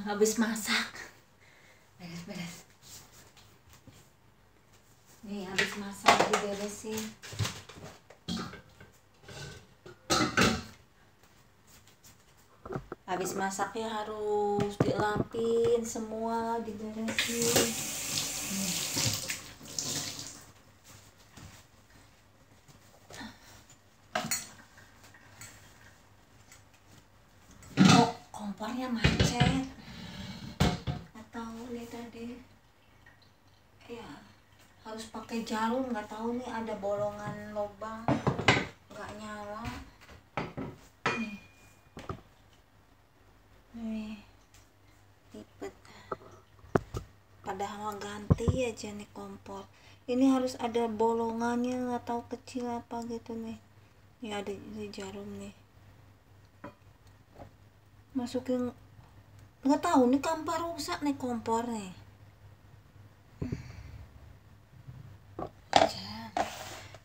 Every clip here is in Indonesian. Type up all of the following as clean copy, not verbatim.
Habis masak. Beres-beres. Nih habis masak diberesin. Habis masaknya harus dilapin semua, diberesin. Oh, kompornya macet. Nggak tahu nih tadi. Ya, harus pakai jarum. Nggak tahu nih ada bolongan lubang. Nggak nyala. Nih, ribet. Padahal ganti aja nih kompor. Ini harus ada bolongannya, nggak tahu kecil apa gitu nih. Ini ada ini jarum nih. Masukin, nggak tahu nih kampar rusak nih kompor nih.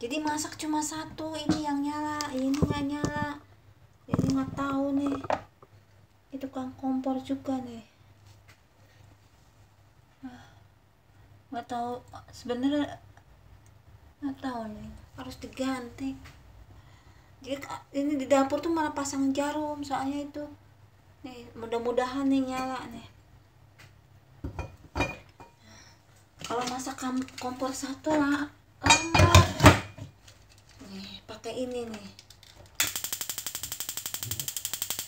Jadi masak cuma satu, ini yang nyala, ini nggak nyala. Jadi nggak tahu nih. Itu kan kompor juga nih. Nggak tahu sebenarnya, nggak tahu nih harus diganti. Jadi ini di dapur tuh malah pasang jarum soalnya itu nih, mudah-mudahan nih nyala nih. Kalau masak kompor satu lah lama nih, pakai ini nih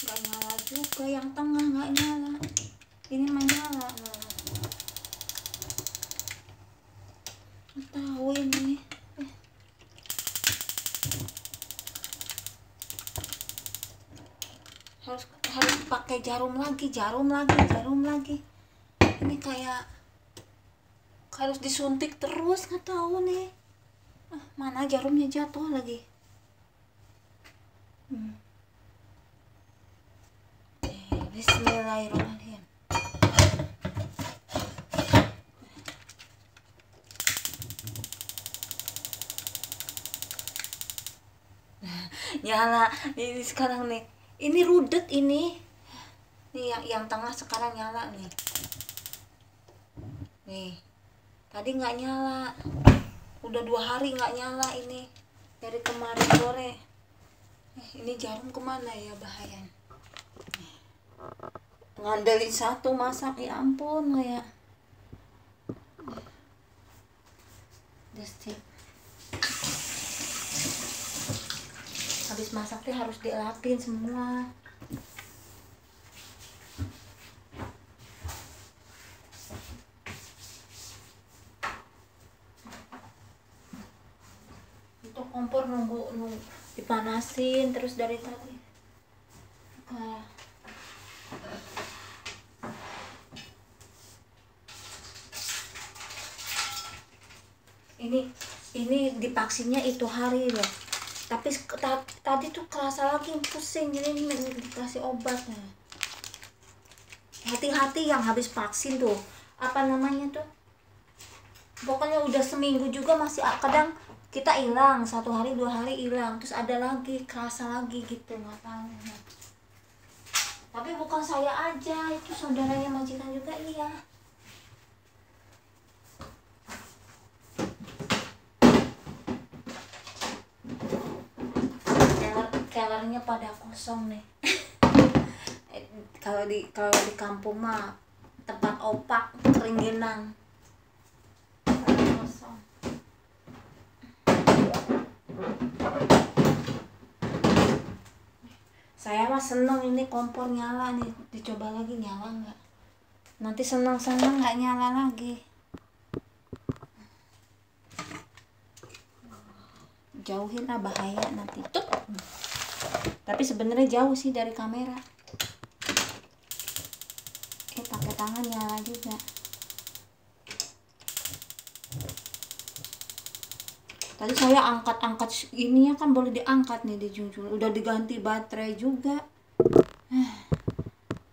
nggak nyala juga, yang tengah nggak nyala, ini mah nyala. Tahu ini harus pakai jarum lagi. Ini kayak harus disuntik terus, nggak tahu nih. Mana jarumnya jatuh lagi. Bismillahirrahmanirrahim. Nyala ini sekarang nih. Ini rudet ini. Nih yang tengah sekarang nyala nih. Nih. Tadi nggak nyala. Udah 2 hari nggak nyala ini. Dari kemarin sore. Ini jarum kemana ya, bahaya. Ngandelin satu masak, ya ampun ya. Desti. Habis masaknya harus dilapin semua. Itu kompor nunggu dipanasin terus dari tadi. Ini divaksinnya itu hari loh. Tapi tadi tuh kerasa lagi pusing, jadi ini dikasih obatnya. Hati-hati yang habis vaksin tuh, apa namanya tuh, pokoknya udah seminggu juga masih kadang kita hilang 1 hari 2 hari hilang, terus ada lagi kerasa lagi gitu, nggak tahu. Tapi bukan saya aja, itu saudaranya majikan juga iya. Kellernya pada kosong nih. Kalau di kampung mah tempat opak keringinan. Kosong. Saya mah seneng ini kompor nyala nih, dicoba lagi nyala nggak? Nanti senang-senang nggak nyala lagi. Jauhin bahaya nanti. Tuh. Tapi sebenarnya jauh sih dari kamera. Pakai tangan nyala juga. Tadi saya angkat ininya kan boleh diangkat nih, dijunjung. Udah diganti baterai juga.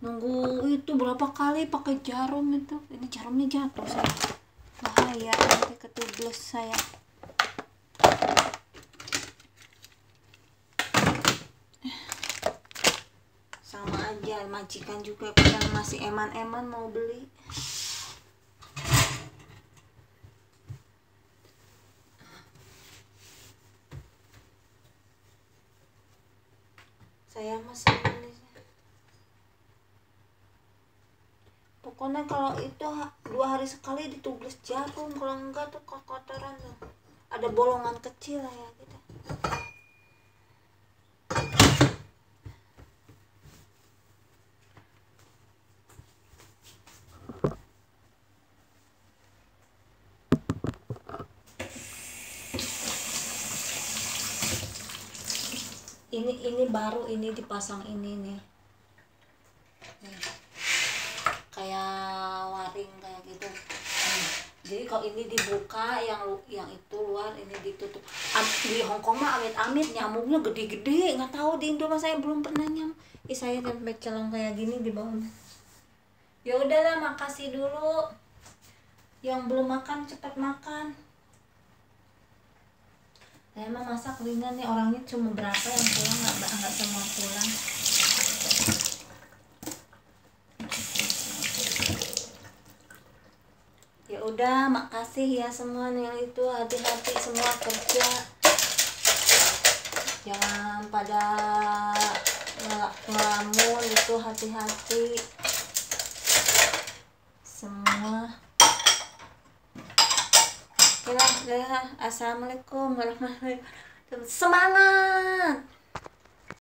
Nunggu itu berapa kali pakai jarum itu. Ini jarumnya jatuh saya. Bahaya nanti ketubles saya. Sama aja ada majikan juga yang masih eman-eman mau beli. Saya masih ini. Pokoknya kalau itu 2 hari sekali ditubles jarum, kalau enggak tuh kotoran tuh. Ada bolongan kecil lah ya gitu. Ini baru ini dipasang ini nih. Kayak waring kayak gitu. Jadi kalau ini dibuka yang itu luar, ini ditutup. Di Hongkong mah amit-amit nyamuknya gede-gede, nggak tahu di Indo mah saya belum pernah nyamuk. Saya tempe celong kayak gini di bawah. Ya udahlah, makasih dulu. Yang belum makan cepat makan. Saya mah masak ringan nih, orangnya cuma berapa yang pulang, nggak semua pulang. Ya udah, makasih ya semua yang itu, hati-hati semua kerja, jangan pada ngelamun itu, hati-hati semua. Oke lah, assalamualaikum warahmatullahi wabarakatuh. Semangat.